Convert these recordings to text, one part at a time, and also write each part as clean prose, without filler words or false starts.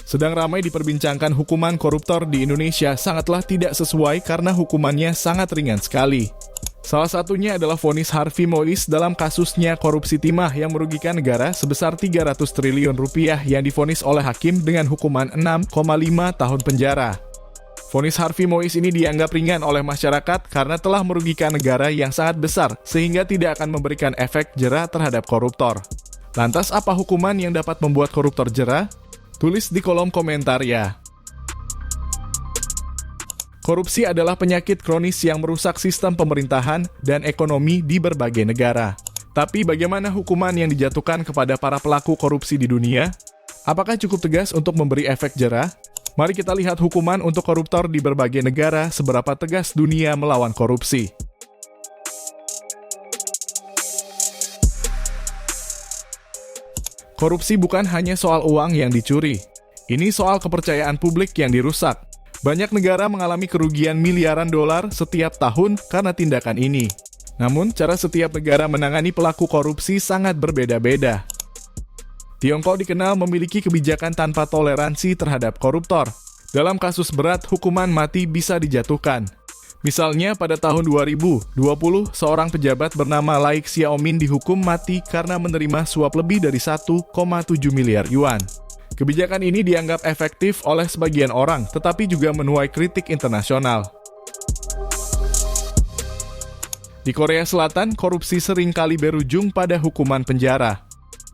Sedang ramai diperbincangkan hukuman koruptor di Indonesia sangatlah tidak sesuai karena hukumannya sangat ringan sekali. Salah satunya adalah vonis Harvey Mois dalam kasusnya korupsi timah yang merugikan negara sebesar 300 triliun rupiah yang divonis oleh hakim dengan hukuman 6,5 tahun penjara. Vonis Harvey Mois ini dianggap ringan oleh masyarakat karena telah merugikan negara yang sangat besar sehingga tidak akan memberikan efek jera terhadap koruptor. Lantas apa hukuman yang dapat membuat koruptor jera? Tulis di kolom komentar ya. Korupsi adalah penyakit kronis yang merusak sistem pemerintahan dan ekonomi di berbagai negara. Tapi bagaimana hukuman yang dijatuhkan kepada para pelaku korupsi di dunia? Apakah cukup tegas untuk memberi efek jera? Mari kita lihat hukuman untuk koruptor di berbagai negara seberapa tegas dunia melawan korupsi. Korupsi bukan hanya soal uang yang dicuri. Ini soal kepercayaan publik yang dirusak. Banyak negara mengalami kerugian miliaran dolar setiap tahun karena tindakan ini. Namun, cara setiap negara menangani pelaku korupsi sangat berbeda-beda. Tiongkok dikenal memiliki kebijakan tanpa toleransi terhadap koruptor. Dalam kasus berat, hukuman mati bisa dijatuhkan. Misalnya pada tahun 2020, seorang pejabat bernama Lai Xiaomin dihukum mati karena menerima suap lebih dari 1,7 miliar yuan. Kebijakan ini dianggap efektif oleh sebagian orang, tetapi juga menuai kritik internasional. Di Korea Selatan, korupsi sering kali berujung pada hukuman penjara.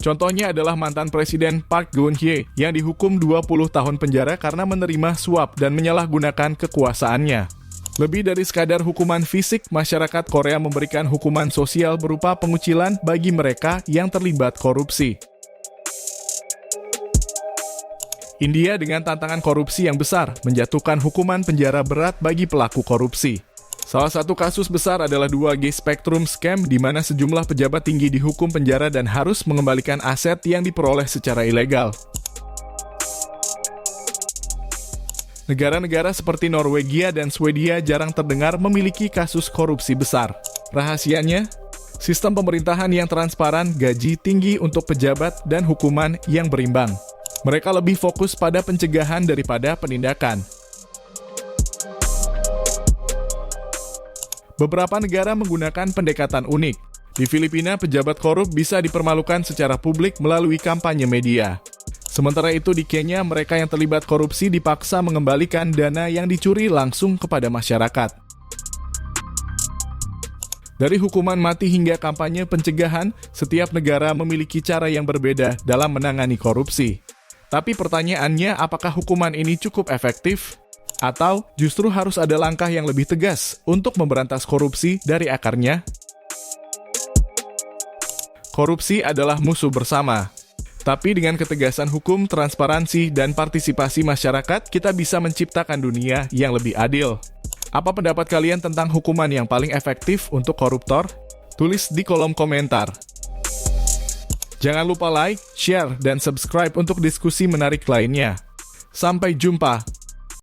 Contohnya adalah mantan Presiden Park Geun-hye yang dihukum 20 tahun penjara karena menerima suap dan menyalahgunakan kekuasaannya. Lebih dari sekadar hukuman fisik, masyarakat Korea memberikan hukuman sosial berupa pengucilan bagi mereka yang terlibat korupsi. India dengan tantangan korupsi yang besar menjatuhkan hukuman penjara berat bagi pelaku korupsi. Salah satu kasus besar adalah 2G Spectrum Scam di mana sejumlah pejabat tinggi dihukum penjara dan harus mengembalikan aset yang diperoleh secara ilegal. Negara-negara seperti Norwegia dan Swedia jarang terdengar memiliki kasus korupsi besar. Rahasianya, sistem pemerintahan yang transparan, gaji tinggi untuk pejabat, dan hukuman yang berimbang. Mereka lebih fokus pada pencegahan daripada penindakan. Beberapa negara menggunakan pendekatan unik. Di Filipina, pejabat korup bisa dipermalukan secara publik melalui kampanye media. Sementara itu di Kenya, mereka yang terlibat korupsi dipaksa mengembalikan dana yang dicuri langsung kepada masyarakat. Dari hukuman mati hingga kampanye pencegahan, setiap negara memiliki cara yang berbeda dalam menangani korupsi. Tapi pertanyaannya, apakah hukuman ini cukup efektif? Atau justru harus ada langkah yang lebih tegas untuk memberantas korupsi dari akarnya? Korupsi adalah musuh bersama. Tapi dengan ketegasan hukum, transparansi, dan partisipasi masyarakat, kita bisa menciptakan dunia yang lebih adil. Apa pendapat kalian tentang hukuman yang paling efektif untuk koruptor? Tulis di kolom komentar. Jangan lupa like, share, dan subscribe untuk diskusi menarik lainnya. Sampai jumpa!